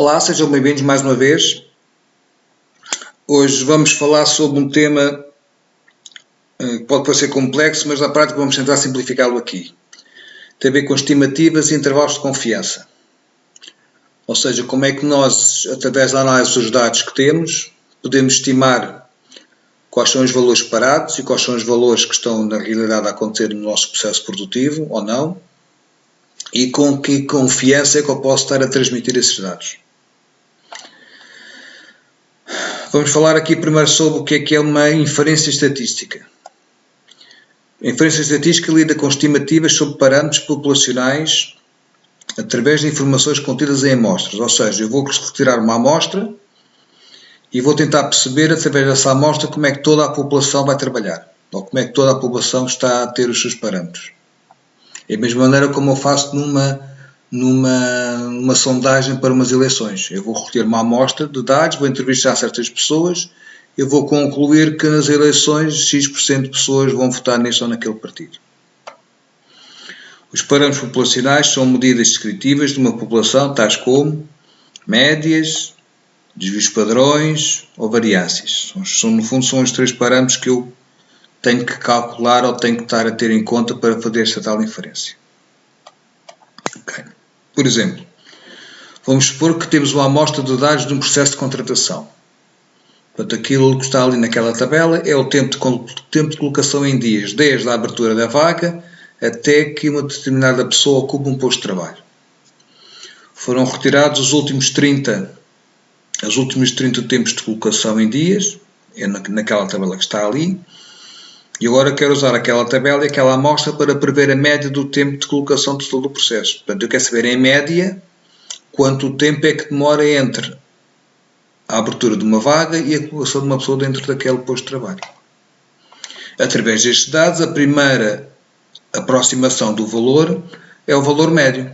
Olá, sejam bem-vindos mais uma vez. Hoje vamos falar sobre um tema que pode parecer complexo, mas na prática vamos tentar simplificá-lo aqui. Tem a ver com estimativas e intervalos de confiança. Ou seja, como é que nós, através da análise dos dados que temos, podemos estimar quais são os valores esperados e quais são os valores que estão na realidade a acontecer no nosso processo produtivo ou não, e com que confiança é que eu posso estar a transmitir esses dados. Vamos falar aqui primeiro sobre o que é uma inferência estatística. A inferência estatística lida com estimativas sobre parâmetros populacionais através de informações contidas em amostras. Ou seja, eu vou retirar uma amostra e vou tentar perceber através dessa amostra como é que toda a população vai trabalhar, ou como é que toda a população está a ter os seus parâmetros. É a mesma maneira como eu faço numa sondagem para umas eleições. Eu vou recolher uma amostra de dados, vou entrevistar certas pessoas, eu vou concluir que nas eleições X% de pessoas vão votar neste ou naquele partido. Os parâmetros populacionais são medidas descritivas de uma população, tais como médias, desvios padrões ou variâncias. No fundo, são os três parâmetros que eu tenho que calcular ou tenho que estar a ter em conta para fazer esta tal inferência. Okay. Por exemplo, vamos supor que temos uma amostra de dados de um processo de contratação. Portanto, aquilo que está ali naquela tabela é o tempo de colocação em dias, desde a abertura da vaga até que uma determinada pessoa ocupe um posto de trabalho. Foram retirados os últimos 30 tempos de colocação em dias, é naquela tabela que está ali, e agora quero usar aquela tabela e aquela amostra para prever a média do tempo de colocação de todo o processo. Portanto, eu quero saber em média quanto tempo é que demora entre a abertura de uma vaga e a colocação de uma pessoa dentro daquele posto de trabalho. Através destes dados, a primeira aproximação do valor é o valor médio.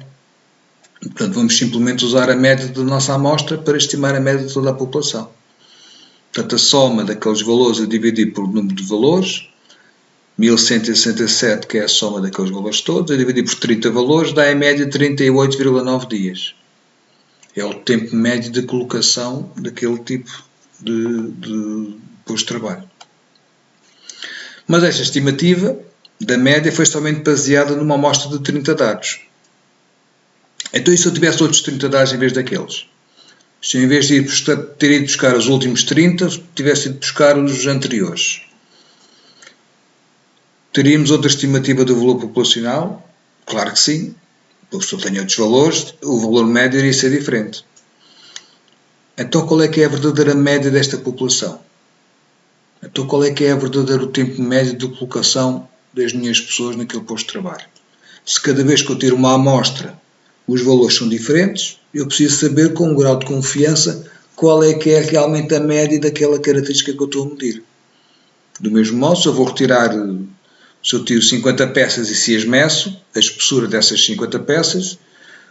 Portanto, vamos simplesmente usar a média da nossa amostra para estimar a média de toda a população. Portanto, a soma daqueles valores é dividir pelo número de valores, 1167, que é a soma daqueles valores todos, a dividir por 30 valores, dá em média 38,9 dias. É o tempo médio de colocação daquele tipo de posto de trabalho. Mas esta estimativa da média foi somente baseada numa amostra de 30 dados. Então, e se eu tivesse outros 30 dados em vez daqueles? Se eu, em vez de ter ido buscar os últimos 30, tivesse ido buscar os anteriores, teríamos outra estimativa do valor populacional? Claro que sim. Se eu tenho outros valores, o valor médio iria ser diferente. Então, qual é que é a verdadeira média desta população? Então, qual é que é o verdadeiro tempo médio de colocação das minhas pessoas naquele posto de trabalho? Se cada vez que eu tiro uma amostra os valores são diferentes, eu preciso saber com um grau de confiança qual é que é realmente a média daquela característica que eu estou a medir. Do mesmo modo, se eu tiro 50 peças e se as meço, a espessura dessas 50 peças,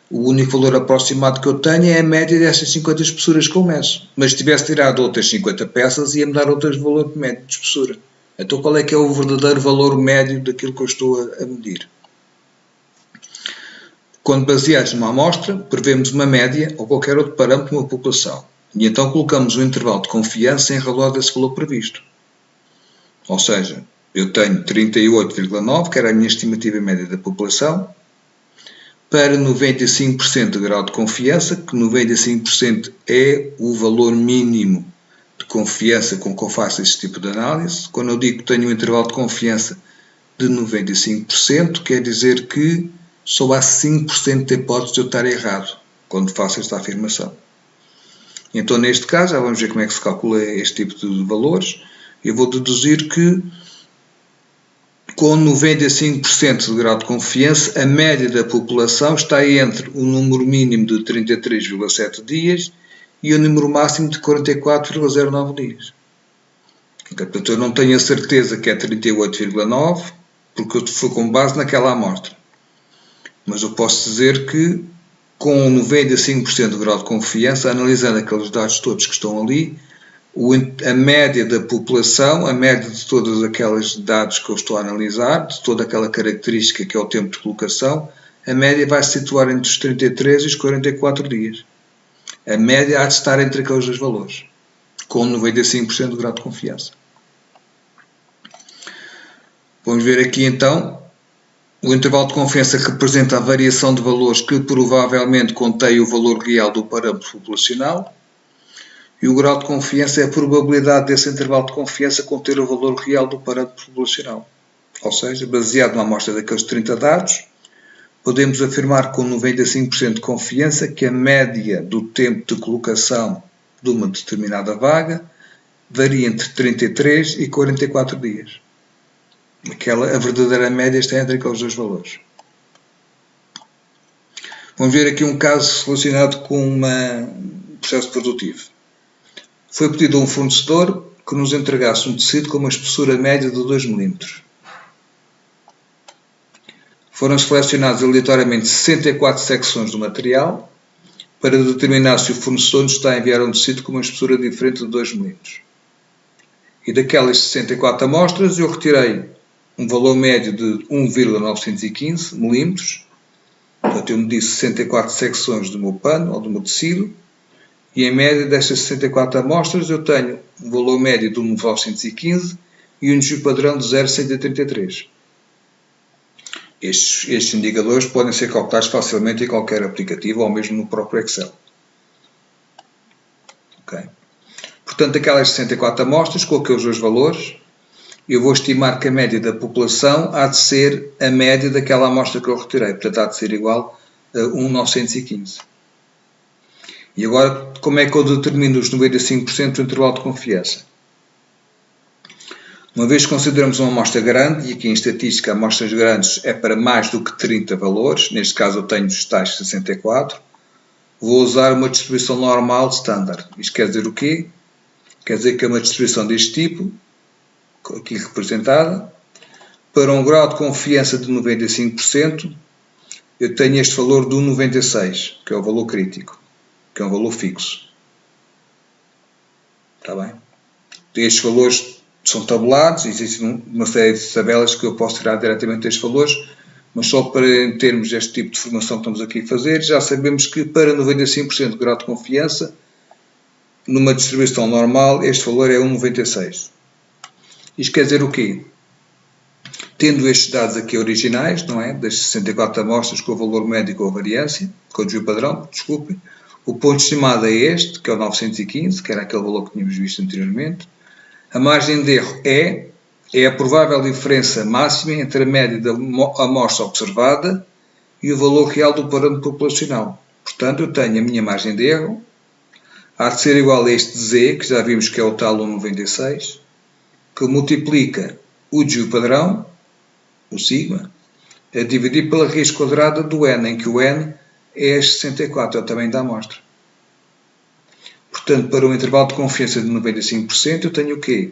o único valor aproximado que eu tenho é a média dessas 50 espessuras que eu meço. Mas se tivesse tirado outras 50 peças, ia-me dar outro valor médio de espessura. Então, qual é que é o verdadeiro valor médio daquilo que eu estou a medir? Quando baseados numa amostra, prevemos uma média ou qualquer outro parâmetro de uma população. E então colocamos um intervalo de confiança em redor desse valor previsto. Ou seja, eu tenho 38,9, que era a minha estimativa média da população, para 95% de grau de confiança, que 95% é o valor mínimo de confiança com que eu faço este tipo de análise. Quando eu digo que tenho um intervalo de confiança de 95%, quer dizer que só há 5% de hipótese de eu estar errado quando faço esta afirmação. Então, neste caso, já vamos ver como é que se calcula este tipo de valores. Eu vou deduzir que com 95% de grau de confiança, a média da população está entre o número mínimo de 33,7 dias e o número máximo de 44,09 dias. Portanto, eu não tenho a certeza que é 38,9, porque foi com base naquela amostra. Mas eu posso dizer que, com 95% de grau de confiança, analisando aqueles dados todos que estão ali, a média da população, a média de todos aqueles dados que eu estou a analisar, de toda aquela característica que é o tempo de colocação, a média vai se situar entre os 33 e os 44 dias. A média há de estar entre aqueles dois valores, com 95% de grau de confiança. Vamos ver aqui então o intervalo de confiança que representa a variação de valores que provavelmente contém o valor real do parâmetro populacional, e o grau de confiança é a probabilidade desse intervalo de confiança conter o valor real do parâmetro populacional. Ou seja, baseado numa amostra daqueles 30 dados, podemos afirmar com 95% de confiança que a média do tempo de colocação de uma determinada vaga varia entre 33 e 44 dias. A verdadeira média está entre aqueles dois valores. Vamos ver aqui um caso relacionado com um processo produtivo. Foi pedido a um fornecedor que nos entregasse um tecido com uma espessura média de 2 mm. Foram selecionadas aleatoriamente 64 secções do material para determinar se o fornecedor nos está a enviar um tecido com uma espessura diferente de 2 mm. E daquelas 64 amostras eu retirei um valor médio de 1,915 mm. Portanto, eu medi 64 secções do meu pano ou do meu tecido, e em média destas 64 amostras eu tenho um valor médio de 1,915 e um desvio padrão de 0,133. Estes indicadores podem ser calculados facilmente em qualquer aplicativo ou mesmo no próprio Excel. Okay. Portanto, aquelas 64 amostras com aqueles dois valores, eu vou estimar que a média da população há de ser a média daquela amostra que eu retirei. Portanto, há de ser igual a 1,915. E agora, como é que eu determino os 95% do intervalo de confiança? Uma vez que consideramos uma amostra grande, e aqui em estatística amostras grandes é para mais do que 30 valores, neste caso eu tenho os tais 64, vou usar uma distribuição normal standard. Isto quer dizer o quê? Quer dizer que é uma distribuição deste tipo, aqui representada, para um grau de confiança de 95%, eu tenho este valor de 1,96, que é o valor crítico, que é um valor fixo. Está bem? Estes valores são tabulados, existem uma série de tabelas que eu posso tirar diretamente destes valores, mas só para em termos deste tipo de formação que estamos aqui a fazer, já sabemos que para 95% de grau de confiança, numa distribuição normal, este valor é 1,96. Isto quer dizer o quê? Tendo estes dados aqui originais, não é? Das 64 amostras com o valor médio com a variância, com o desvio padrão, desculpem, o ponto estimado é este, que é o 915, que era aquele valor que tínhamos visto anteriormente. A margem de erro é a provável diferença máxima entre a média da amostra observada e o valor real do parâmetro populacional. Portanto, eu tenho a minha margem de erro, há de ser igual a este Z, que já vimos que é o tal 1,96, que multiplica o desvio padrão, o sigma, a dividir pela raiz quadrada do n, em que o n é as 64, é o tamanho da amostra. Portanto, para um intervalo de confiança de 95%, eu tenho o quê?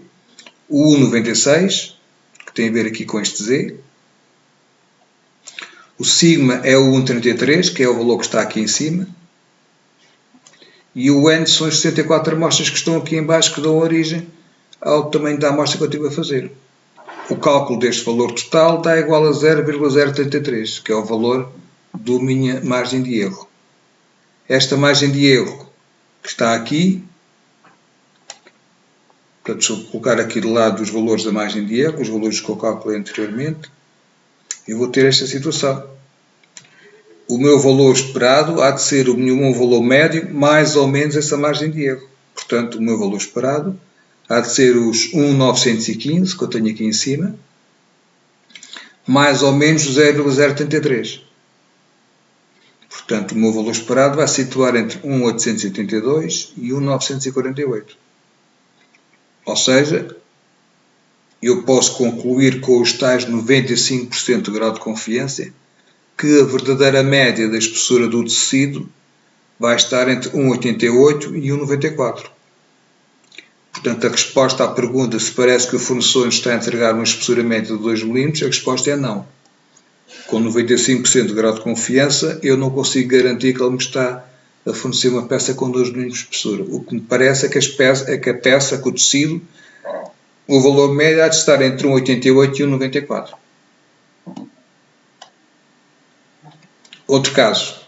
O 1,96, que tem a ver aqui com este Z. O sigma é o 1,33, que é o valor que está aqui em cima. E o n são as 64 amostras que estão aqui em baixo, que dão origem ao tamanho da amostra que eu estive a fazer. O cálculo deste valor total dá igual a 0,033, que é o valor da minha margem de erro. Esta margem de erro que está aqui, portanto, se eu colocar aqui do lado os valores da margem de erro, os valores que eu calculei anteriormente, eu vou ter esta situação. O meu valor esperado há de ser o meu valor médio mais ou menos essa margem de erro. Portanto, o meu valor esperado há de ser os 1,915, que eu tenho aqui em cima, mais ou menos 0,033. Portanto, o meu valor esperado vai se situar entre 1,882 e 1,948. Ou seja, eu posso concluir com os tais 95% de grau de confiança que a verdadeira média da espessura do tecido vai estar entre 1,88 e 1,94. Portanto, a resposta à pergunta se parece que o fornecedor nos está a entregar uma espessura média de 2 mm, a resposta é não. Com 95% de grau de confiança, eu não consigo garantir que ele me está a fornecer uma peça com 2 mm de espessura. O que me parece é que a peça, que o tecido, o valor médio há de estar entre 1,88 e 1,94. Outro caso.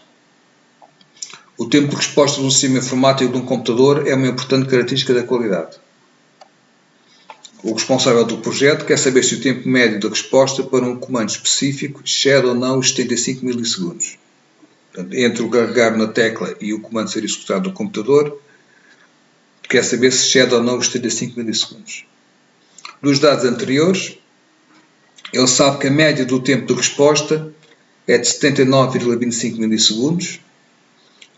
O tempo de resposta de um sistema informático de um computador é uma importante característica da qualidade. O responsável do projeto quer saber se o tempo médio da resposta para um comando específico excede ou não os 75 milissegundos. Portanto, entre o carregar na tecla e o comando ser executado no computador, quer saber se excede ou não os 75 milissegundos. Dos dados anteriores, ele sabe que a média do tempo de resposta é de 79,25 milissegundos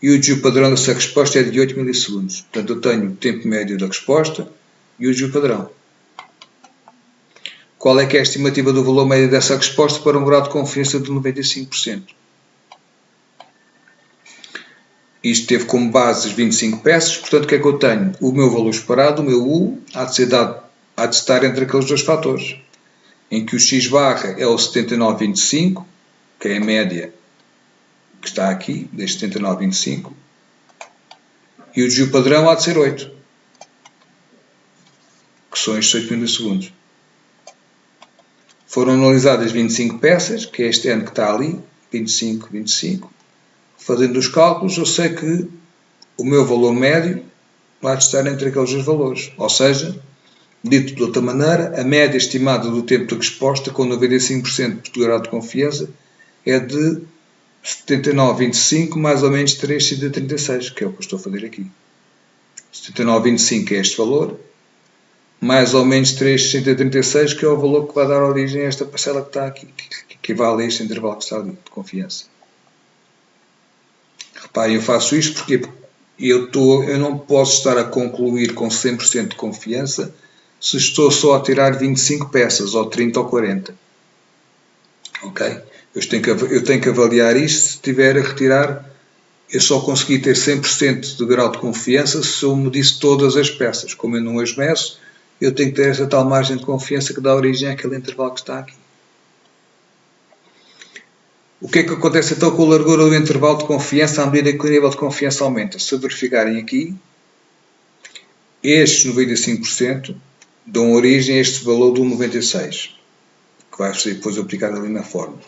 e o desvio padrão dessa resposta é de 8 milissegundos. Portanto, eu tenho o tempo médio da resposta e o desvio padrão. Qual é que é a estimativa do valor médio dessa resposta para um grau de confiança de 95%? Isto teve como base as 25 peças, portanto, o que é que eu tenho? O meu valor esperado, o meu U, há de estar entre aqueles dois fatores, em que o x barra é o 79,25, que é a média que está aqui, deste 79,25, e o desvio padrão há de ser 8, que são estes 8 milissegundos. Foram analisadas 25 peças, que é este N que está ali, 25, 25. Fazendo os cálculos, eu sei que o meu valor médio vai estar entre aqueles dois valores. Ou seja, dito de outra maneira, a média estimada do tempo de resposta com 95% de grau de confiança é de 79,25 mais ou menos 336, que é o que eu estou a fazer aqui. 79,25 é este valor, mais ou menos 336, que é o valor que vai dar origem a esta parcela que está aqui, que equivale a este intervalo que está ali, de confiança. Reparem, eu faço isto porque eu não posso estar a concluir com 100% de confiança se estou só a tirar 25 peças, ou 30 ou 40. Ok? Eu tenho que avaliar isto se estiver a retirar. Eu só consegui ter 100% de grau de confiança se eu medisse todas as peças. Como eu não as meço, eu tenho que ter essa tal margem de confiança que dá origem àquele intervalo que está aqui. O que é que acontece então com a largura do intervalo de confiança à medida que o nível de confiança aumenta? Se verificarem aqui, estes 95% dão origem a este valor do 96%, que vai ser depois aplicado ali na fórmula.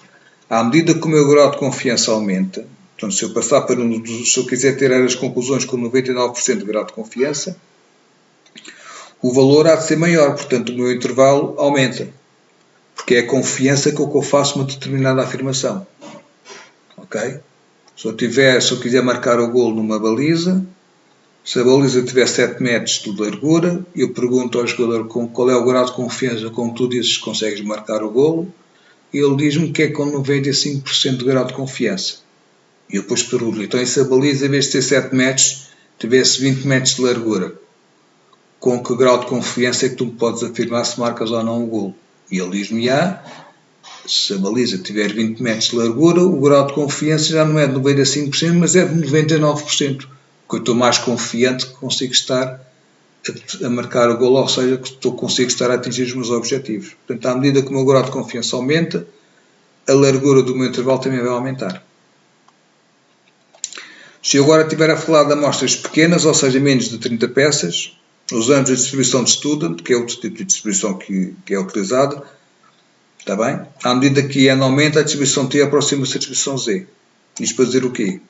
À medida que o meu grau de confiança aumenta, portanto, se eu quiser tirar as conclusões com 99% de grau de confiança, o valor há de ser maior, portanto o meu intervalo aumenta, porque é a confiança que eu faço uma determinada afirmação. Ok? Se eu quiser marcar o golo numa baliza, se a baliza tiver 7 metros de largura, eu pergunto ao jogador qual é o grau de confiança com que tu dizes que consegues marcar o golo, e ele diz-me que é com 95% de grau de confiança. E eu depois pergunto, então e se a baliza, em vez de ter 7 metros, tivesse 20 metros de largura, com que grau de confiança é que tu me podes afirmar se marcas ou não o golo? E ele diz-me, se a baliza tiver 20 metros de largura, o grau de confiança já não é de 95%, mas é de 99%, porque eu estou mais confiante que consigo estar a marcar o golo, ou seja, que consigo estar a atingir os meus objetivos. Portanto, à medida que o meu grau de confiança aumenta, a largura do meu intervalo também vai aumentar. Se eu agora estiver a falar de amostras pequenas, ou seja, menos de 30 peças, usamos a distribuição de Student, que é outro tipo de distribuição que é utilizado. Está bem? À medida que N aumenta, a distribuição T aproxima-se da distribuição Z. Isto para dizer o quê?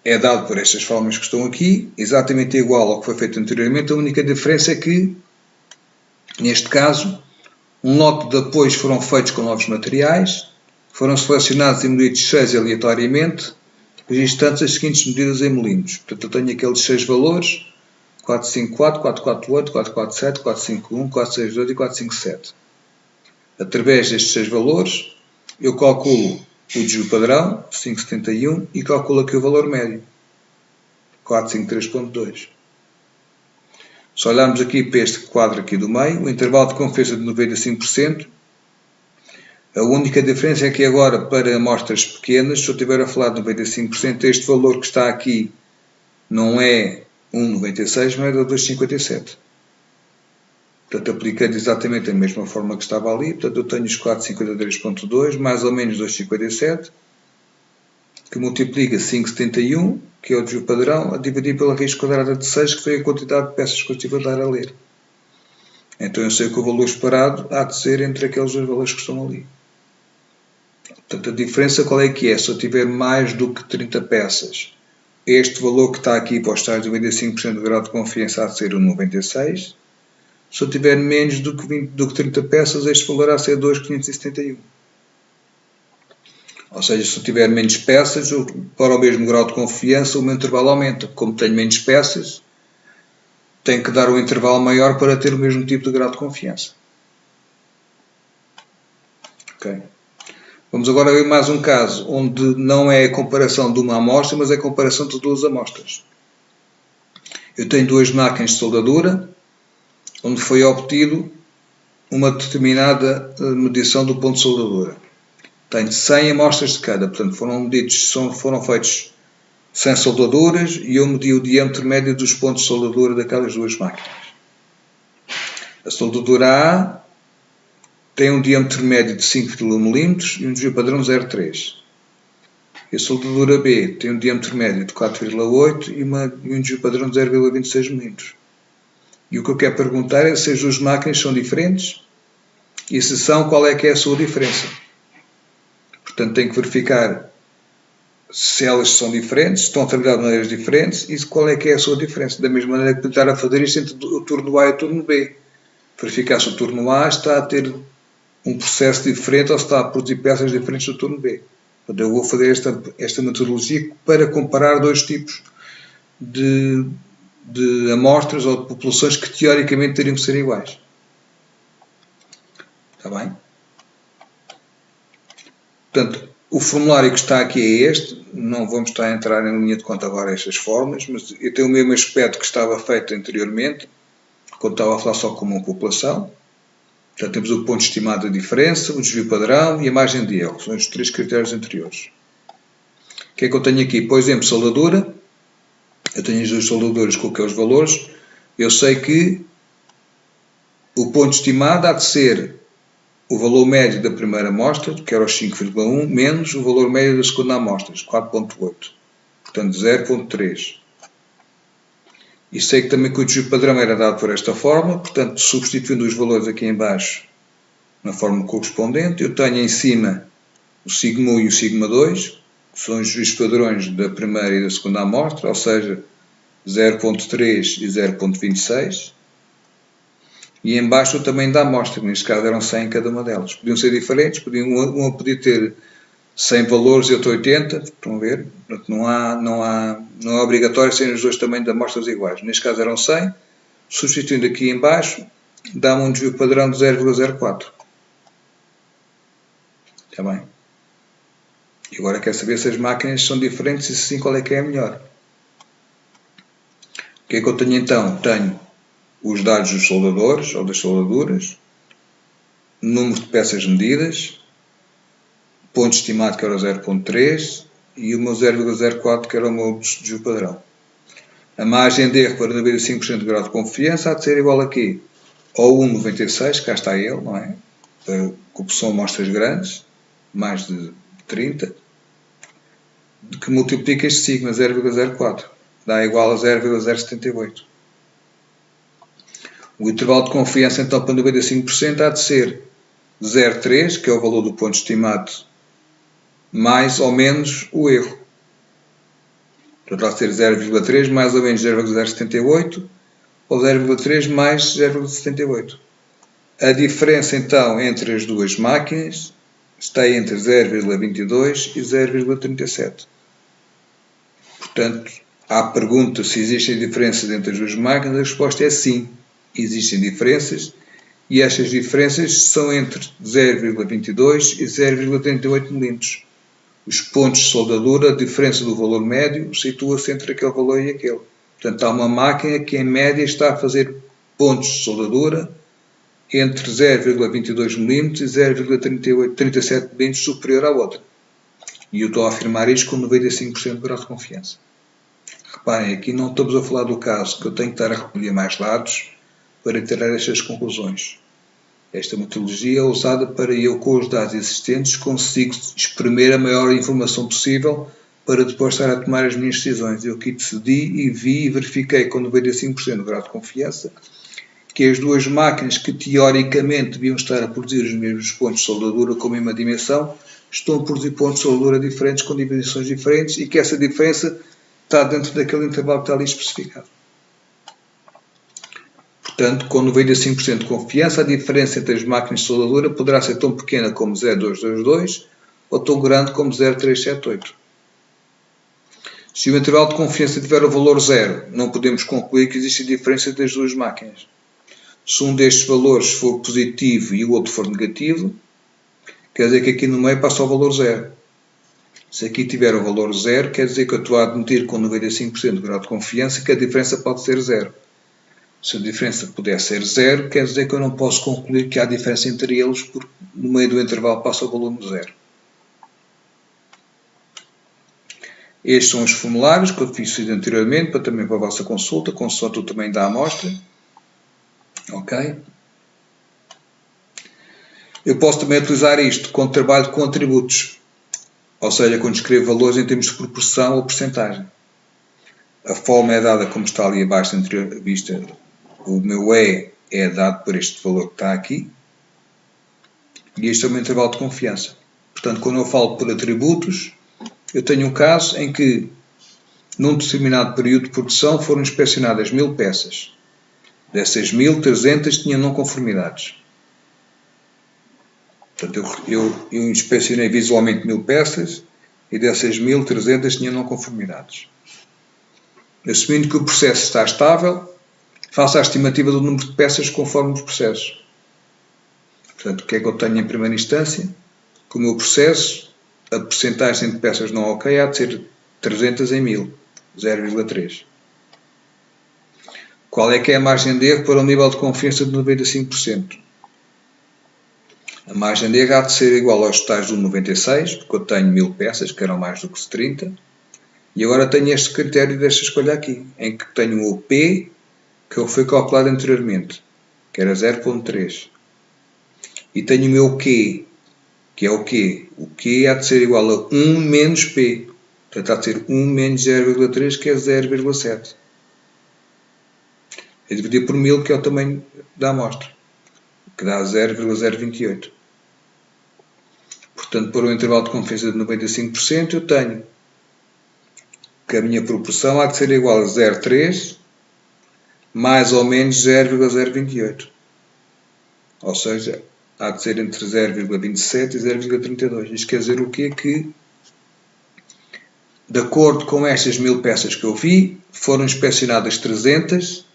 É dado por estas fórmulas que estão aqui, exatamente igual ao que foi feito anteriormente. A única diferença é que, neste caso, um lote de apoios foram feitos com novos materiais, foram selecionados e medidos 6 aleatoriamente, registantes as seguintes medidas em milímetros. Portanto, eu tenho aqueles 6 valores, 454, 448, 447, 451, 462 e 457. Através destes 6 valores, eu calculo o desvio padrão, 571, e calculo aqui o valor médio, 453.2. Se olharmos aqui para este quadro aqui do meio, o intervalo de confiança de 95%, a única diferença é que agora, para amostras pequenas, se eu estiver a falar de 95%, este valor que está aqui não é 1,96, mas é 2,57. Portanto, aplicando exatamente a mesma forma que estava ali, portanto, eu tenho os 453.2, mais ou menos 2,57, que multiplica 5,71, que é o desvio padrão, a dividir pela raiz quadrada de 6, que foi a quantidade de peças que eu estive a dar a ler. Então, eu sei que o valor esperado há de ser entre aqueles dois valores que estão ali. Portanto, a diferença qual é que é? Se eu tiver mais do que 30 peças, este valor que está aqui para os tais 95% de grau de confiança há de ser o 96. Se eu tiver menos do que 30 peças, este valor há de ser 2.571. Ou seja, se eu tiver menos peças, para o mesmo grau de confiança, o meu intervalo aumenta. Como tenho menos peças, tenho que dar um intervalo maior para ter o mesmo tipo de grau de confiança. Okay. Vamos agora ver mais um caso, onde não é a comparação de uma amostra, mas é a comparação de duas amostras. Eu tenho duas máquinas de soldadura, onde foi obtido uma determinada medição do ponto de soldadura. Tenho 100 amostras de cada, portanto foram feitos 100 soldaduras e eu medi o diâmetro médio dos pontos de soldadura daquelas duas máquinas. A soldadura A tem um diâmetro médio de 5,1 mm e um desvio padrão de 0,3. E a soldadura B tem um diâmetro médio de 4,8 e um desvio padrão de 0,26 mm. E o que eu quero perguntar é se as duas máquinas são diferentes e se são, qual é que é a sua diferença. Portanto, tenho que verificar se elas são diferentes, se estão a trabalhar de maneiras diferentes e qual é que é a sua diferença. Da mesma maneira que tentar a fazer isto entre o turno A e o turno B. Verificar se o turno A está a ter um processo diferente ou se está a produzir peças diferentes do turno B. Portanto, eu vou fazer esta metodologia para comparar dois tipos de amostras ou de populações que teoricamente teriam que ser iguais. Está bem? Portanto, o formulário que está aqui é este. Não vamos estar a entrar em linha de conta agora estas fórmulas, mas eu tenho o mesmo aspecto que estava feito anteriormente, quando estava a falar só com uma população. Já temos o ponto estimado de diferença, o desvio padrão e a margem de erro. São os três critérios anteriores. O que é que eu tenho aqui? Por exemplo, soldadura. Eu tenho as duas soldaduras com aqueles valores. Eu sei que o ponto estimado há de ser o valor médio da primeira amostra, que era os 5,1, menos o valor médio da segunda amostra, 4,8. Portanto, 0,3. E sei que também que o desvio padrão era dado por esta forma, portanto, substituindo os valores aqui em baixo na forma correspondente, eu tenho em cima o sigma 1 e o sigma 2, que são os desvios padrões da primeira e da segunda amostra, ou seja, 0,3 e 0,26. E em baixo o tamanho da amostra, que neste caso eram 100 em cada uma delas. Podiam ser diferentes, uma podia ter 100 valores e outra 80, estão a ver? Portanto, não é obrigatório serem os dois tamanhos de amostras iguais. Neste caso eram 100, substituindo aqui em baixo, dá-me um desvio padrão de 0,04. Está bem? E agora quero saber se as máquinas são diferentes e se sim, qual é que é a melhor. O que é que eu tenho então? Tenho os dados dos soldadores ou das soldaduras, número de peças medidas, ponto estimado que era o 0,3 e o meu 0,04 que era o meu desvio padrão. A margem de erro para 95% de grau de confiança há de ser igual aqui ao 1,96, cá está ele, não é? Porque são amostras grandes, mais de 30, que multiplica este sigma 0,04, dá igual a 0,078. O intervalo de confiança então para 95% há de ser 0,3, que é o valor do ponto estimado, mais ou menos o erro. Portanto, há de ser 0,3 mais ou menos 0,078 ou 0,3 mais 0,78. A diferença então entre as duas máquinas está entre 0,22 e 0,37. Portanto, à pergunta se existem diferenças entre as duas máquinas, a resposta é sim. Existem diferenças e estas diferenças são entre 0,22 e 0,38 mm. Os pontos de soldadura, a diferença do valor médio, situa-se entre aquele valor e aquele. Portanto, há uma máquina que em média está a fazer pontos de soldadura entre 0,22 mm e 0,37 mm superior à outra. E eu estou a afirmar isto com 95% de grau de confiança. Reparem, aqui não estamos a falar do caso que eu tenho que estar a recolher mais dados para tirar estas conclusões. Esta metodologia é usada para eu, com os dados existentes, consigo exprimir a maior informação possível para depois estar a tomar as minhas decisões. Eu aqui decidi e vi e verifiquei com 95% de grau de confiança que as duas máquinas que teoricamente deviam estar a produzir os mesmos pontos de soldadura com a mesma dimensão estão a produzir pontos de soldadura diferentes com dimensões diferentes e que essa diferença está dentro daquele intervalo que está ali especificado. Portanto, com 95% de confiança, a diferença entre as máquinas de soldadura poderá ser tão pequena como 0,222 ou tão grande como 0,378. Se o intervalo de confiança tiver o valor 0, não podemos concluir que existe diferença entre as duas máquinas. Se um destes valores for positivo e o outro for negativo, quer dizer que aqui no meio passa o valor 0. Se aqui tiver o valor 0, quer dizer que eu estou a admitir com 95% de grau de confiança que a diferença pode ser 0. Se a diferença puder ser 0, quer dizer que eu não posso concluir que há diferença entre eles, porque no meio do intervalo passa o volume 0. Estes são os formulários que eu fiz anteriormente, também para a vossa consulta, consoante o tamanho da amostra. Ok? Eu posso também utilizar isto quando trabalho com atributos, ou seja, quando escrevo valores em termos de proporção ou percentagem. A forma é dada como está ali abaixo da anterior vista. O meu E é dado por este valor que está aqui. E este é o meu intervalo de confiança. Portanto, quando eu falo por atributos, eu tenho um caso em que, num determinado período de produção, foram inspecionadas 1000 peças. Dessas 1300 tinham não conformidades. Portanto, eu inspecionei visualmente 1000 peças e dessas 1300 tinham não conformidades. Assumindo que o processo está estável, faço a estimativa do número de peças conforme os processos. Portanto, o que é que eu tenho em primeira instância? Que o meu processo, a percentagem de peças não ok há de ser 300 em 1000, 0,3. Qual é que é a margem de erro para um nível de confiança de 95%? A margem de erro há de ser igual aos tais do 96, porque eu tenho 1000 peças, que eram mais do que 30. E agora tenho este critério desta escolha aqui, em que tenho o P, que foi calculado anteriormente, que era 0,3. E tenho o meu Q, que é o Q. O Q há de ser igual a 1 menos P. Portanto, há de ser 1 menos 0,3, que é 0,7. É dividir por 1000, que é o tamanho da amostra, que dá 0,028. Portanto, por um intervalo de confiança de 95%, eu tenho que a minha proporção há de ser igual a 0,3 mais ou menos 0,028. Ou seja, há de ser entre 0,27 e 0,32. Isto quer dizer o quê? Que, de acordo com estas 1000 peças que eu vi, foram inspecionadas 300,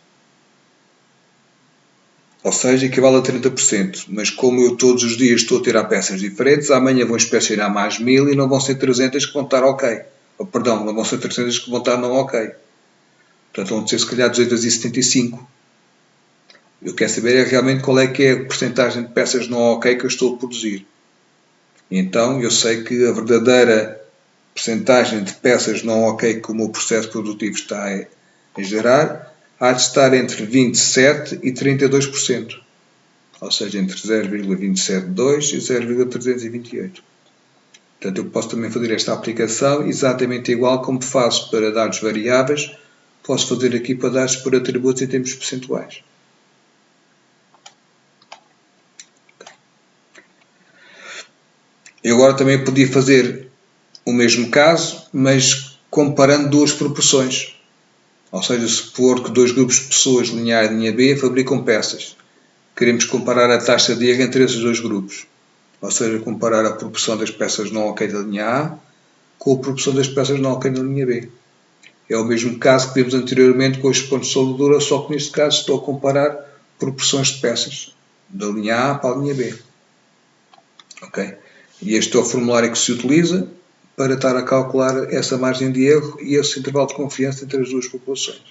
ou seja, equivale a 30%. Mas como eu todos os dias estou a tirar peças diferentes, amanhã vou inspecionar mais 1000 e não vão ser 300 que vão estar ok. Ou, perdão, não vão ser 300 que vão estar não ok. Portanto, vão ser se calhar 275. Eu quero saber realmente qual é que é a porcentagem de peças não ok que eu estou a produzir. E então, eu sei que a verdadeira porcentagem de peças não ok que o meu processo produtivo está a gerar há de estar entre 27% e 32%. Ou seja, entre 0,272 e 0,328. Portanto, eu posso também fazer esta aplicação exatamente igual como faço para dados variáveis, posso fazer aqui para dados por atributos em termos percentuais. Eu agora também podia fazer o mesmo caso, mas comparando duas proporções. Ou seja, supor que dois grupos de pessoas, linha A e linha B, fabricam peças. Queremos comparar a taxa de erro entre esses dois grupos. Ou seja, comparar a proporção das peças não ok da linha A com a proporção das peças não ok da linha B. É o mesmo caso que vimos anteriormente com os pontos de soldadura, só que neste caso estou a comparar proporções de peças da linha A para a linha B. Ok? E este é o formulário que se utiliza para estar a calcular essa margem de erro e esse intervalo de confiança entre as duas populações.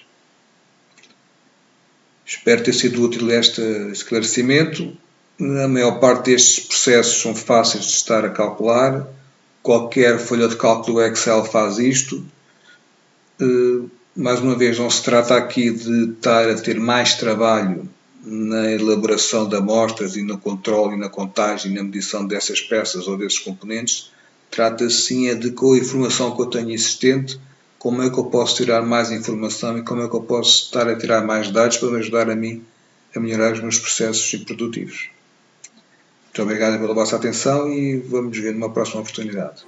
Espero ter sido útil este esclarecimento. A maior parte destes processos são fáceis de estar a calcular. Qualquer folha de cálculo do Excel faz isto. Mais uma vez, não se trata aqui de estar a ter mais trabalho na elaboração de amostras e no controle e na contagem e na medição dessas peças ou desses componentes. Trata-se sim de, com a informação que eu tenho existente, como é que eu posso tirar mais informação e como é que eu posso estar a tirar mais dados para me ajudar a mim a melhorar os meus processos produtivos. Muito obrigado pela vossa atenção e vamos ver numa próxima oportunidade.